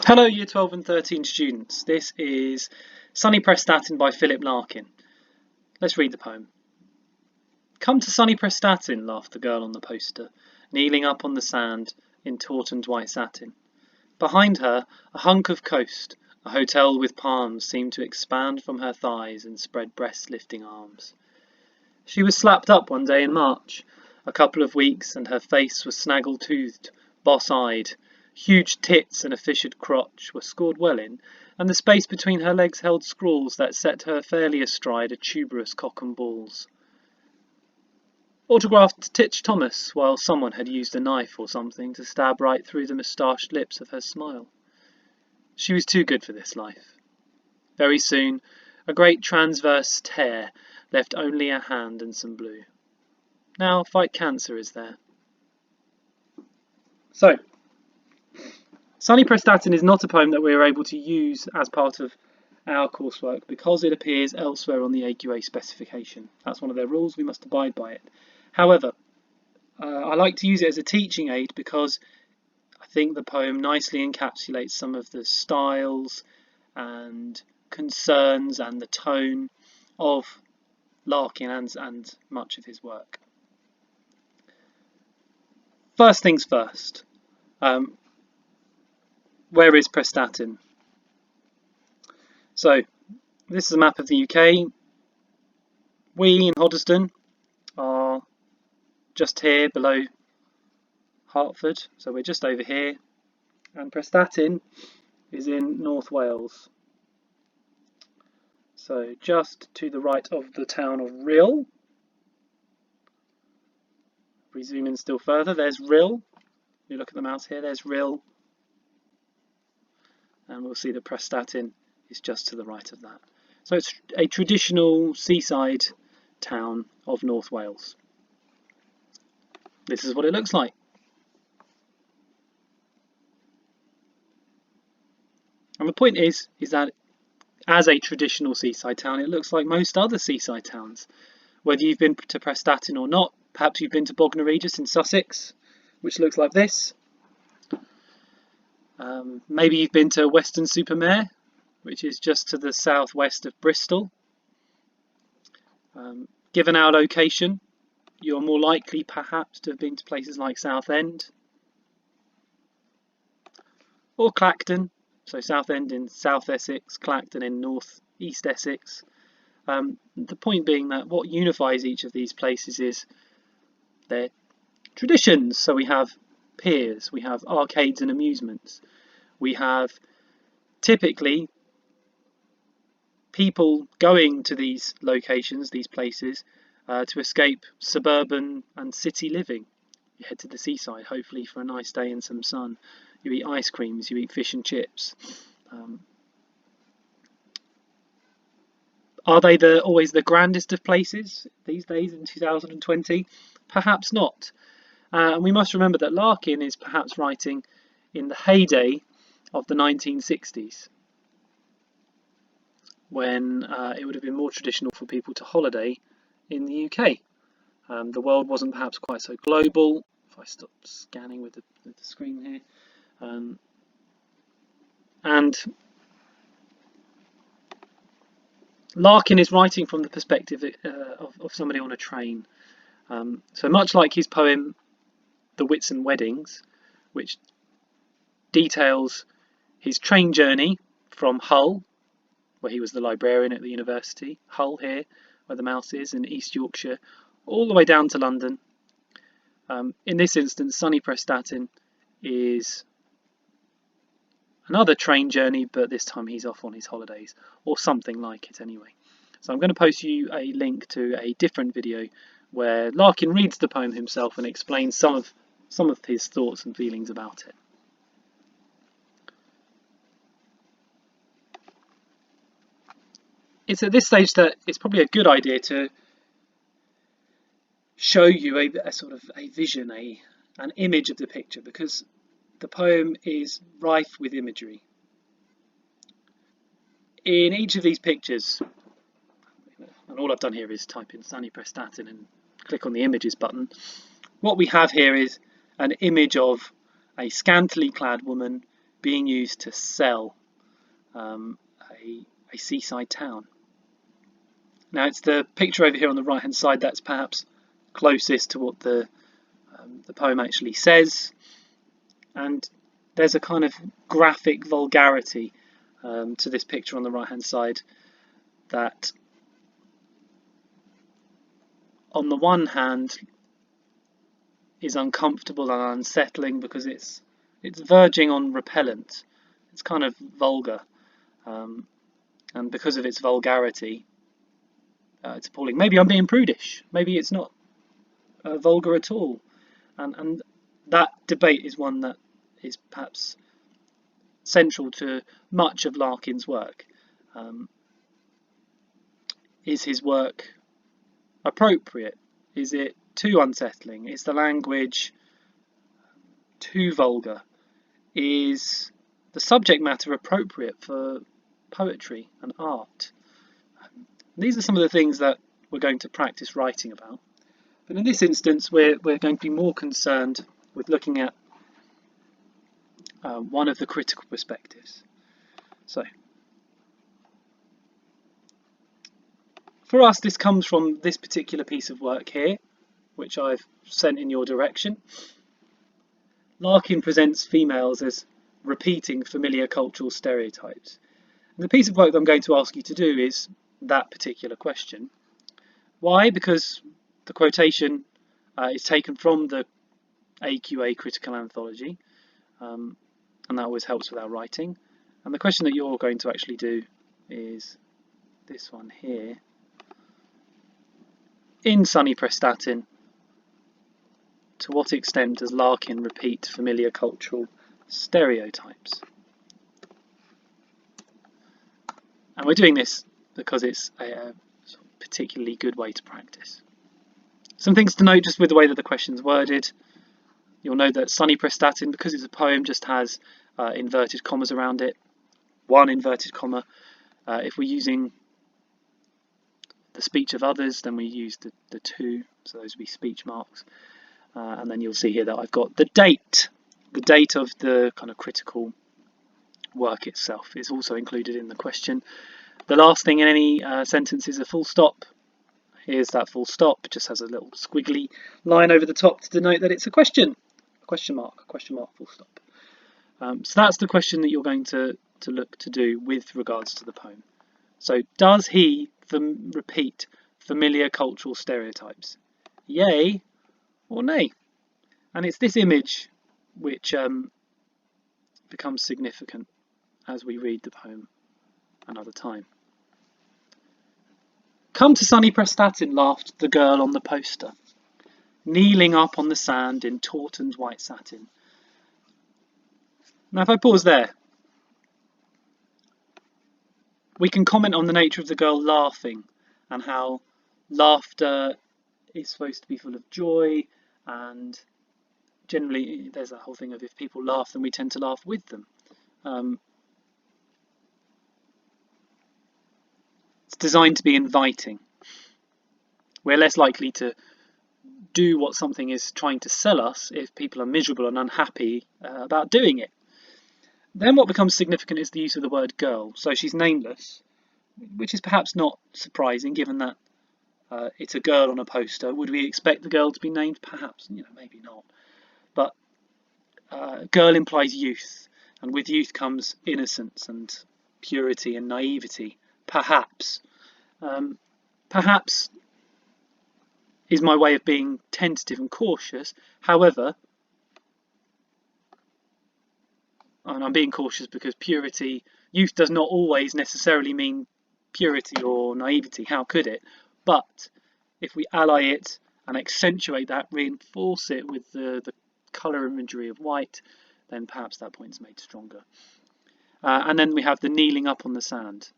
Hello Year 12 and 13 students, this is Sunny Prestatyn by Larkin. Let's read the poem. Come to Sunny Prestatyn, laughed the girl on the poster, kneeling up on the sand in tautened white satin. Behind her, a hunk of coast, a hotel with palms seemed to expand from her thighs and spread breast-lifting arms. She was slapped up one day in March, a couple of weeks, and her face was snaggle-toothed, boss-eyed. Huge tits and a fissured crotch were scored well in, and the space between her legs held scrawls that set her fairly astride a tuberous cock and balls. Autographed Titch Thomas, while someone had used a knife or something to stab right through the moustached lips of her smile. She was too good for this life. Very soon, a great transverse tear left only a hand and some blue. Now Fight Cancer is there. So, Sunny Prestatyn is not a poem that we are able to use as part of our coursework because it appears elsewhere on the AQA specification. That's one of their rules, we must abide by it. However, I like to use it as a teaching aid because I think the poem nicely encapsulates some of the styles and concerns and the tone of Larkin and much of his work. First things first. Where is Prestatyn? So, this is a map of the UK. We in Hoddesdon are just here below Hertford, so we're just over here, and Prestatyn is in North Wales. So, just to the right of the town of Rhyl. If we zoom in still further, there's Rhyl. You look at the mouse here, there's Rhyl. And we'll see that Prestatyn is just to the right of that. So it's a traditional seaside town of North Wales. This is what it looks like. And the point is that as a traditional seaside town, it looks like most other seaside towns. Whether you've been to Prestatyn or not, perhaps you've been to Bognor Regis in Sussex, which looks like this. Maybe you've been to Weston-super-Mare, which is just to the southwest of Bristol. Given our location, you're more likely perhaps to have been to places like Southend or Clacton. So Southend in South Essex, Clacton in North East Essex. The point being that what unifies each of these places is their traditions. So we have piers, we have arcades and amusements. We have typically people going to these locations, these places, to escape suburban and city living. You head to the seaside, hopefully for a nice day and some sun. You eat ice creams, you eat fish and chips. Are they always the grandest of places these days in 2020? Perhaps not. And we must remember that Larkin is perhaps writing in the heyday of the 1960s, when it would have been more traditional for people to holiday in the UK. The world wasn't perhaps quite so global. If I stop scanning with the screen here. And Larkin is writing from the perspective of somebody on a train. So much like his poem The Whitsun Weddings, which details his train journey from Hull, where he was the librarian at the university, Hull here, where the mouse is, in East Yorkshire, all the way down to London. In this instance, Sunny Prestatyn is another train journey, but this time he's off on his holidays, or something like it anyway. So I'm going to post you a link to a different video where Larkin reads the poem himself and explains some of his thoughts and feelings about it. It's at this stage that it's probably a good idea to show you a sort of a vision, an image of the picture, because the poem is rife with imagery. In each of these pictures, and all I've done here is type in Sunny Prestatyn and click on the images button, what we have here is an image of a scantily clad woman being used to sell a seaside town. Now it's the picture over here on the right hand side that's perhaps closest to what the poem actually says, and there's a kind of graphic vulgarity to this picture on the right hand side that on the one hand is uncomfortable and unsettling because it's verging on repellent. It's kind of vulgar, and because of its vulgarity, it's appalling. Maybe I'm being prudish. Maybe it's not vulgar at all, and that debate is one that is perhaps central to much of Larkin's work. Is his work appropriate? Is it too unsettling? Is the language too vulgar? Is the subject matter appropriate for poetry and art? These are some of the things that we're going to practice writing about. But in this instance, we're going to be more concerned with looking at one of the critical perspectives. So, for us, this comes from this particular piece of work here, which I've sent in your direction. Larkin presents females as repeating familiar cultural stereotypes. And the piece of work that I'm going to ask you to do is that particular question. Why? Because the quotation is taken from the AQA critical anthology, and that always helps with our writing. And the question that you're going to actually do is this one here. In Sunny Prestatyn, to what extent does Larkin repeat familiar cultural stereotypes? And we're doing this because it's a particularly good way to practice. Some things to note just with the way that the question's worded. You'll know that Sunny Prestatyn, because it's a poem, just has inverted commas around it. One inverted comma. If we're using the speech of others, then we use the two, so those would be speech marks. And then you'll see here that I've got the date of the kind of critical work itself is also included in the question. The last thing in any sentence is a full stop. Here's that full stop, just has a little squiggly line over the top to denote that it's a question. A question mark, full stop. So that's the question that you're going to look to do with regards to the poem. So does he repeat familiar cultural stereotypes? Yay or nay? And it's this image which becomes significant as we read the poem another time. Come to Sunny Prestatyn, laughed the girl on the poster, kneeling up on the sand in Tauten's white satin. Now if I pause there, we can comment on the nature of the girl laughing and how laughter is supposed to be full of joy, and generally there's that whole thing of if people laugh then we tend to laugh with them. It's designed to be inviting. We're less likely to do what something is trying to sell us if people are miserable and unhappy about doing it. Then what becomes significant is the use of the word girl. So she's nameless, which is perhaps not surprising given that it's a girl on a poster. Would we expect the girl to be named? Perhaps, maybe not. But girl implies youth, and with youth comes innocence and purity and naivety. Perhaps. Perhaps is my way of being tentative and cautious. However, and I'm being cautious because youth does not always necessarily mean purity or naivety. How could it? But if we ally it and accentuate that, reinforce it with the colour imagery of white, then perhaps that point is made stronger. And then we have the kneeling up on the sand.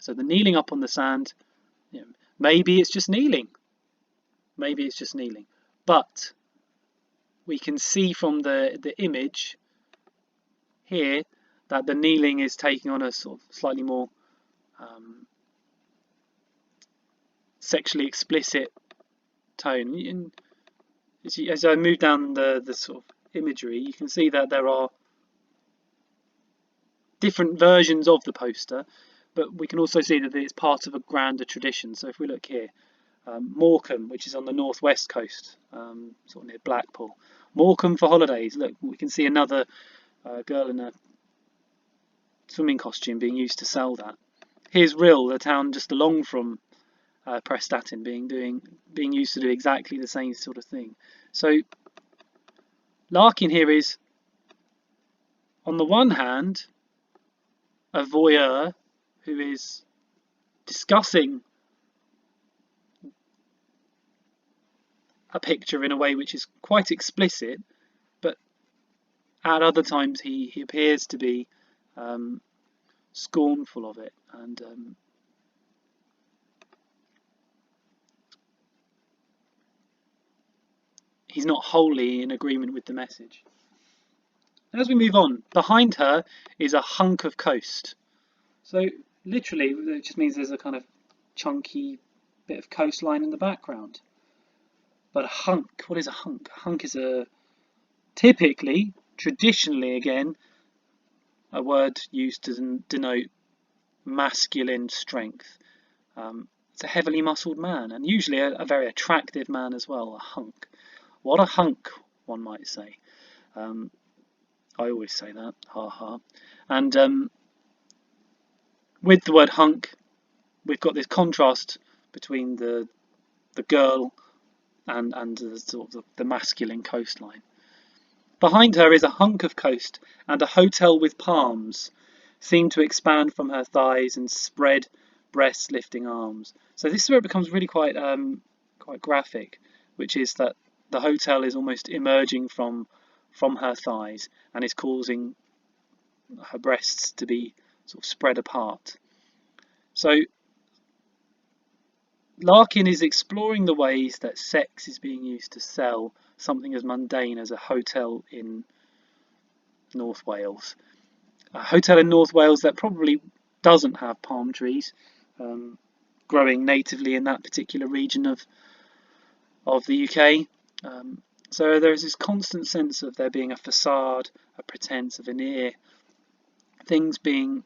So the kneeling up on the sand, maybe it's just kneeling. Maybe it's just kneeling. But we can see from the image here that the kneeling is taking on a sort of slightly more sexually explicit tone. And as I move down the sort of imagery, you can see that there are different versions of the poster, but we can also see that it's part of a grander tradition. So if we look here, Morecambe, which is on the northwest coast, sort of near Blackpool. Morecambe for holidays. Look, we can see another girl in a swimming costume being used to sell that. Here's Rill, the town just along from Prestatyn, being used to do exactly the same sort of thing. So Larkin here is, on the one hand, a voyeur who is discussing a picture in a way which is quite explicit, but at other times he appears to be scornful of it, and he's not wholly in agreement with the message. As we move on, behind her is a hunk of coast. So literally it just means there's a kind of chunky bit of coastline in the background. But a hunk, what is a hunk? A hunk is typically, traditionally again, a word used to denote masculine strength. It's a heavily muscled man, and usually a very attractive man as well, a hunk. What a hunk, one might say. I always say that, ha ha. And with the word hunk, we've got this contrast between the girl and the sort of the masculine coastline. Behind her is a hunk of coast, and a hotel with palms seem to expand from her thighs and spread breasts lifting arms. So this is where it becomes really quite graphic, which is that the hotel is almost emerging from her thighs and is causing her breasts to be sort of spread apart. So Larkin is exploring the ways that sex is being used to sell something as mundane as a hotel in North Wales. A hotel in North Wales that probably doesn't have palm trees growing natively in that particular region of the UK. So there's this constant sense of there being a facade, a pretense, a veneer, things being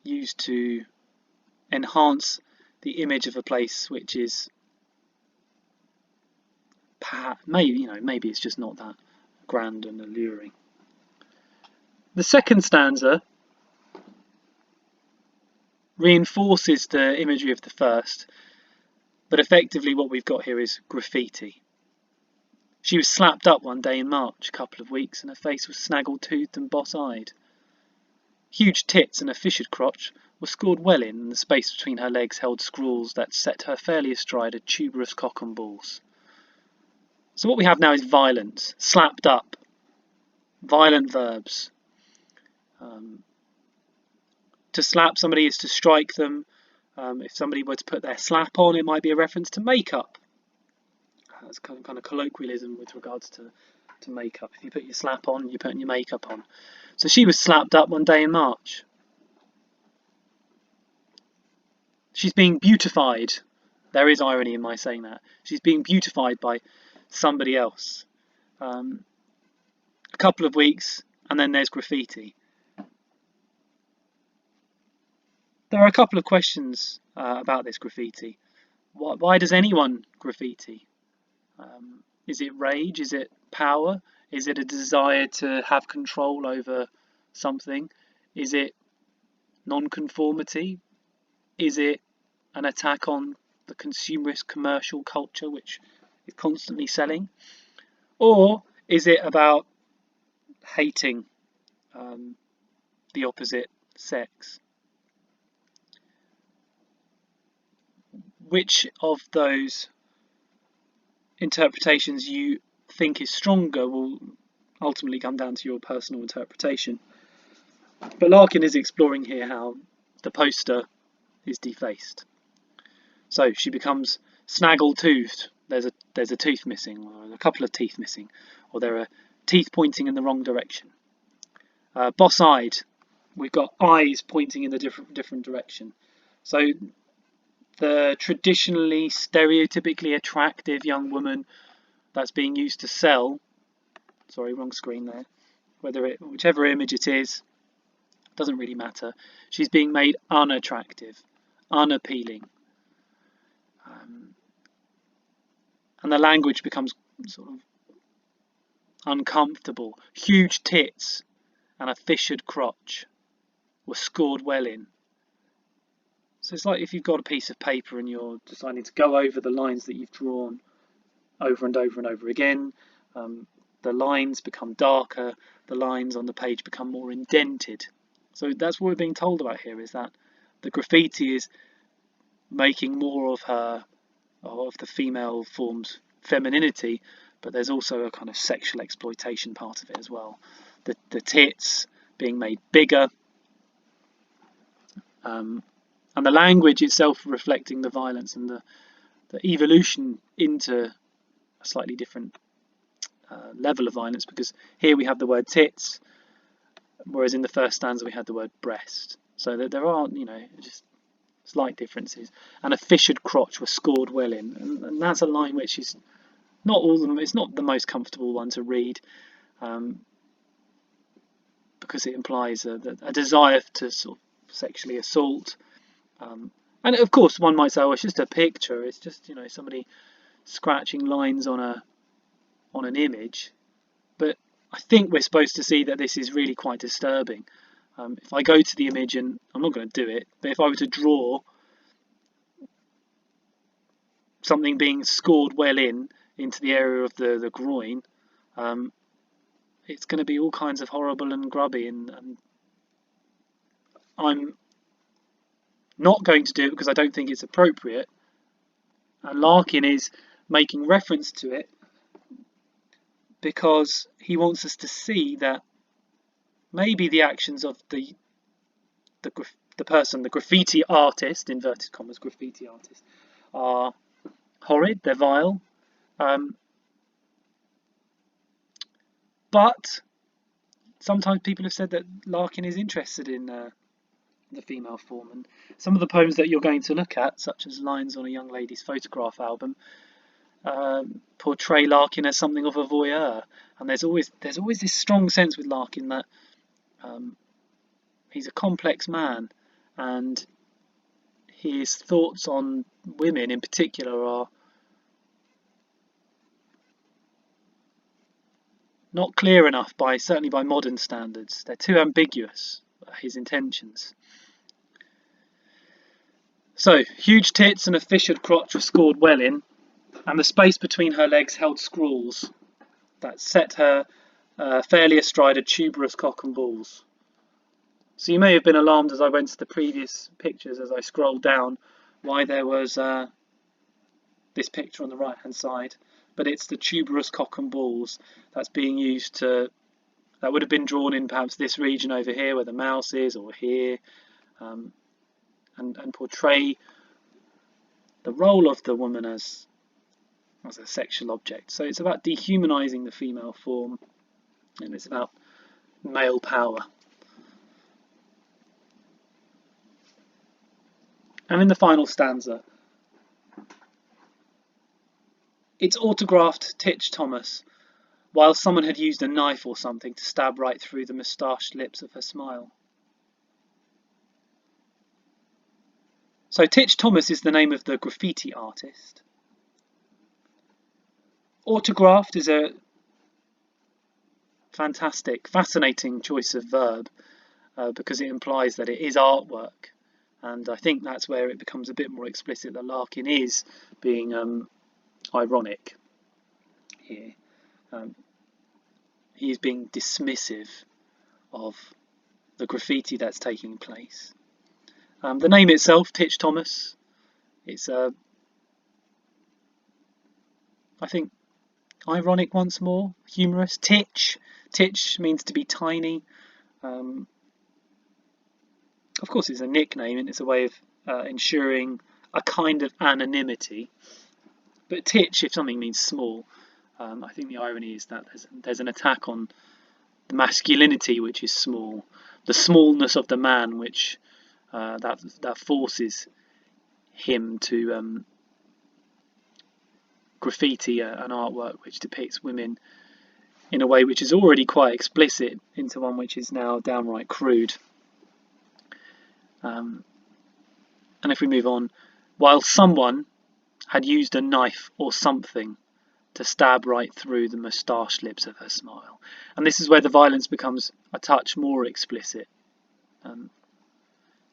used to enhance the image of a place which is maybe it's just not that grand and alluring. The second stanza reinforces the imagery of the first, but effectively what we've got here is graffiti. She was slapped up one day in March, a couple of weeks, and her face was snaggle-toothed and boss-eyed. Huge tits and a fissured crotch were scored well in, and the space between her legs held scrawls that set her fairly astride a tuberous cock and balls. So what we have now is violence, slapped up, violent verbs. To slap somebody is to strike them. If somebody were to put their slap on, it might be a reference to makeup. That's kind of colloquialism with regards to makeup. If you put your slap on, you're putting your makeup on. So she was slapped up one day in March. She's being beautified. There is irony in my saying that. She's being beautified by somebody else. A couple of weeks, and then there's graffiti. There are a couple of questions about this graffiti. Why does anyone graffiti? Is it rage? Is it power? Is it a desire to have control over something? Is it non-conformity? Is it an attack on the consumerist commercial culture which is constantly selling? Or is it about hating the opposite sex? Which of those interpretations you think is stronger will ultimately come down to your personal interpretation. But Larkin is exploring here how the poster is defaced. So she becomes snaggle-toothed. There's a tooth missing, or a couple of teeth missing, or there are teeth pointing in the wrong direction. Boss-eyed. We've got eyes pointing in a different direction. So the traditionally stereotypically attractive young woman that's being used to sell, sorry, wrong screen there, whichever image it is, doesn't really matter. She's being made unattractive, unappealing. And the language becomes sort of uncomfortable. Huge tits and a fissured crotch were scored well in. So it's like if you've got a piece of paper and you're deciding to go over the lines that you've drawn over and over and over again. The lines become darker, the lines on the page become more indented. So that's what we're being told about here, is that the graffiti is making more of the female form's femininity, but there's also a kind of sexual exploitation part of it as well. The tits being made bigger, and the language itself reflecting the violence and the evolution into a slightly different level of violence, because here we have the word tits, whereas in the first stanza we had the word breast. So that there are, just slight differences. And a fissured crotch was scored well in, and that's a line which is not all of them. It's not the most comfortable one to read, because it implies a desire to sort of sexually assault. And of course, one might say, "Oh, it's just a picture. It's just somebody scratching lines on an image." But I think we're supposed to see that this is really quite disturbing. If I go to the image, and I'm not going to do it, but if I were to draw something being scored well into the area of the groin, it's going to be all kinds of horrible and grubby, and I'm not going to do it because I don't think it's appropriate. And Larkin is making reference to it because he wants us to see that maybe the actions of the person, the graffiti artist, inverted commas, graffiti artist, are horrid, they're vile, but sometimes people have said that Larkin is interested in the female form, and some of the poems that you're going to look at, such as Lines on a Young Lady's Photograph album, portray Larkin as something of a voyeur, and there's always this strong sense with Larkin that he's a complex man, and his thoughts on women in particular are not clear enough, certainly by modern standards. They're too ambiguous, his intentions. So, huge tits and a fissured crotch were scored well in, and the space between her legs held scrawls that set her fairly astride a tuberous cock and balls. So you may have been alarmed as I went to the previous pictures, as I scrolled down, why there was this picture on the right hand side, but it's the tuberous cock and balls that's being used that would have been drawn in perhaps this region over here where the mouse is, or here, and portray the role of the woman as a sexual object. So it's about dehumanizing the female form, and it's about male power. And in the final stanza, it's autographed Titch Thomas, while someone had used a knife or something to stab right through the moustached lips of her smile. So Titch Thomas is the name of the graffiti artist. Autographed is a fantastic, fascinating choice of verb, because it implies that it is artwork. And I think that's where it becomes a bit more explicit that Larkin is being ironic here. He's being dismissive of the graffiti that's taking place. The name itself, Titch Thomas, it's I think ironic once more, humorous. Titch means to be tiny. Of course, it's a nickname and it's a way of ensuring a kind of anonymity. But titch, if something means small, I think the irony is that there's an attack on the masculinity which is small, the smallness of the man which that forces him to graffiti an artwork which depicts women in a way which is already quite explicit into one which is now downright crude. And if we move on, while someone had used a knife or something to stab right through the moustache lips of her smile. And this is where the violence becomes a touch more explicit.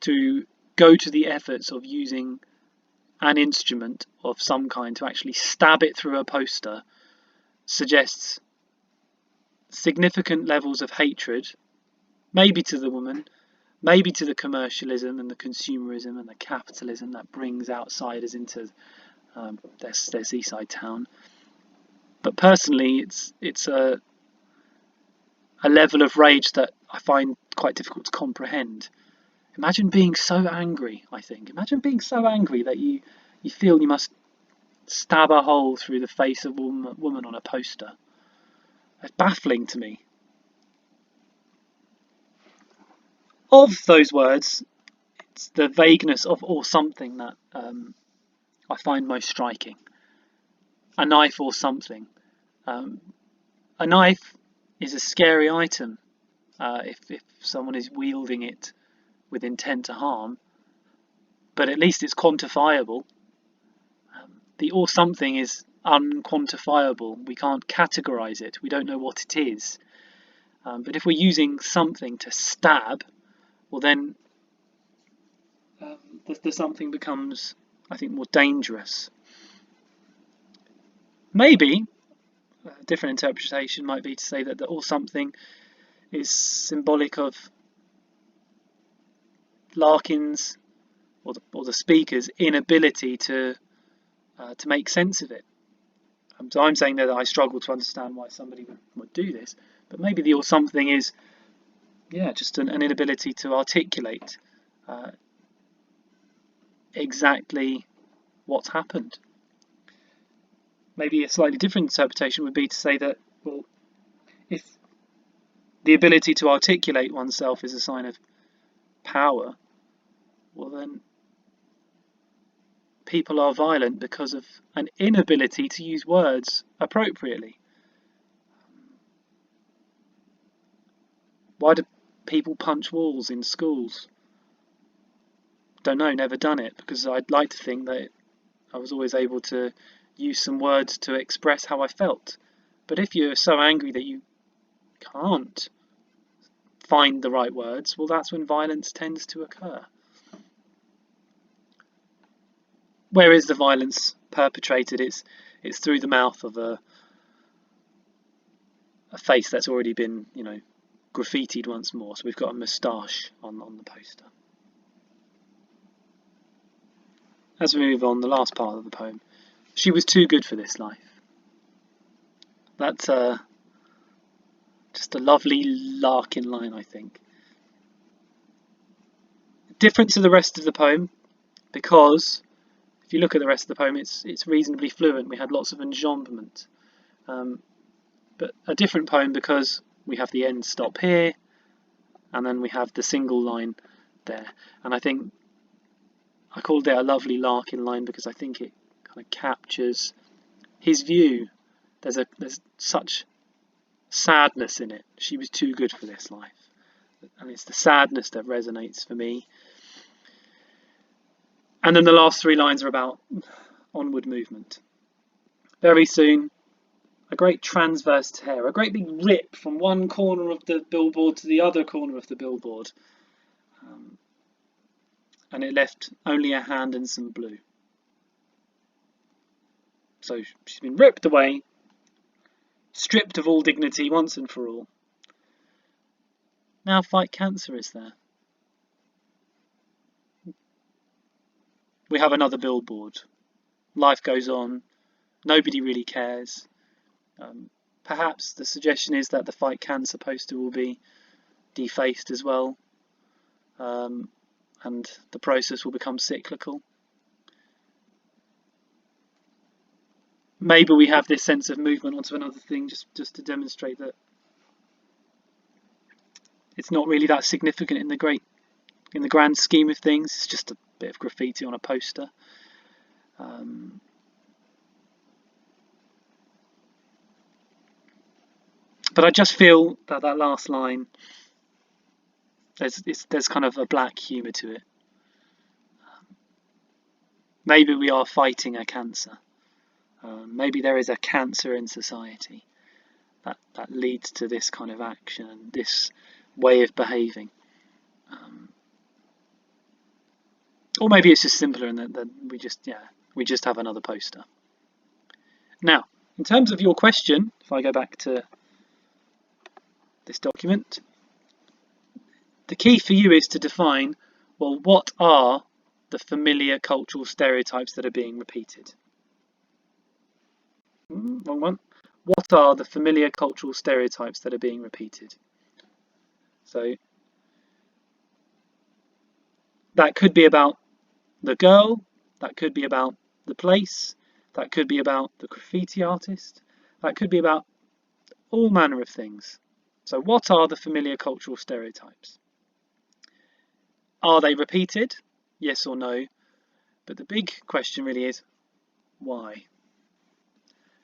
To go to the efforts of using an instrument of some kind to actually stab it through a poster suggests significant levels of hatred, maybe to the woman, maybe to the commercialism and the consumerism and the capitalism that brings outsiders into their seaside town. But personally, it's a level of rage that I find quite difficult to comprehend. Imagine being so angry, I think. Imagine being so angry that you feel you must stab a hole through the face of a woman on a poster. It's baffling to me. Of those words, it's the vagueness of or something that I find most striking. A knife or something. A knife is a scary item if someone is wielding it with intent to harm, but at least it's quantifiable. The or something is unquantifiable. We can't categorize it. We don't know what it is. But if we're using something to stab, well then the something becomes, I think, more dangerous. Maybe a different interpretation might be to say that the or something is symbolic of Larkin's or the speaker's inability to make sense of it. So I'm saying that I struggle to understand why somebody would do this, but maybe the or something is, just an inability to articulate exactly what's happened. Maybe a slightly different interpretation would be to say that, well, if the ability to articulate oneself is a sign of power, well then people are violent because of an inability to use words appropriately. Why do people punch walls in schools? Don't know, never done it, because I'd like to think that I was always able to use some words to express how I felt. But if you're so angry that you can't find the right words, well, that's when violence tends to occur. Where is the violence perpetrated? It's through the mouth of a face that's already been, graffitied once more. So we've got a moustache on the poster. As we move on, the last part of the poem. She was too good for this life. That's just a lovely Larkin line, I think. Different to the rest of the poem, because if you look at the rest of the poem, it's reasonably fluent. We had lots of enjambment. But a different poem because we have the end stop here, and then we have the single line there. And I think I called it a lovely Larkin line because I think it kind of captures his view. There's such sadness in it. She was too good for this life. And it's the sadness that resonates for me. And then the last three lines are about onward movement. Very soon, a great transverse tear, a great big rip from one corner of the billboard to the other corner of the billboard. And it left only a hand and some blue. So she's been ripped away, stripped of all dignity once and for all. Now fight cancer is there. We have another billboard. Life goes on. Nobody really cares. Perhaps the suggestion is that the fight cancer poster will be defaced as well. And the process will become cyclical. Maybe we have this sense of movement onto another thing just to demonstrate that it's not really that significant in the grand scheme of things. It's just a bit of graffiti on a poster. But I just feel that last line, there's kind of a black humour to it. Maybe we are fighting a cancer. Maybe there is a cancer in society that leads to this kind of action, this way of behaving. Or maybe it's just simpler and that we just have another poster. Now, in terms of your question, if I go back to this document, the key for you is to define, well, what are the familiar cultural stereotypes that are being repeated? Wrong one. What are the familiar cultural stereotypes that are being repeated? So that could be about the girl, that could be about the place, that could be about the graffiti artist, that could be about all manner of things. So what are the familiar cultural stereotypes? Are they repeated? Yes or no? But the big question really is, why?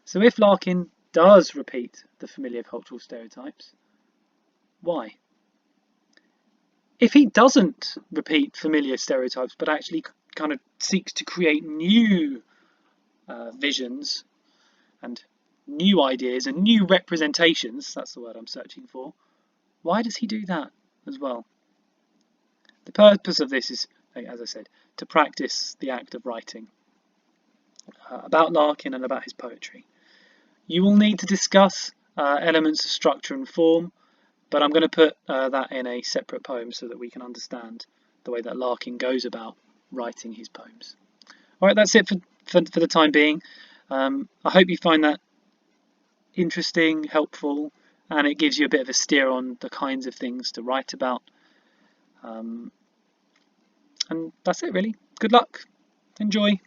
So if Larkin does repeat the familiar cultural stereotypes, why? If he doesn't repeat familiar stereotypes but actually kind of seeks to create new visions and new ideas and new representations, that's the word I'm searching for, why does he do that as well? The purpose of this is, as I said, to practice the act of writing about Larkin and about his poetry. You will need to discuss elements of structure and form, but I'm going to put that in a separate poem so that we can understand the way that Larkin goes about writing his poems. All right, that's it for the time being. I hope you find that interesting, helpful, and it gives you a bit of a steer on the kinds of things to write about. And that's it really. Good luck. Enjoy.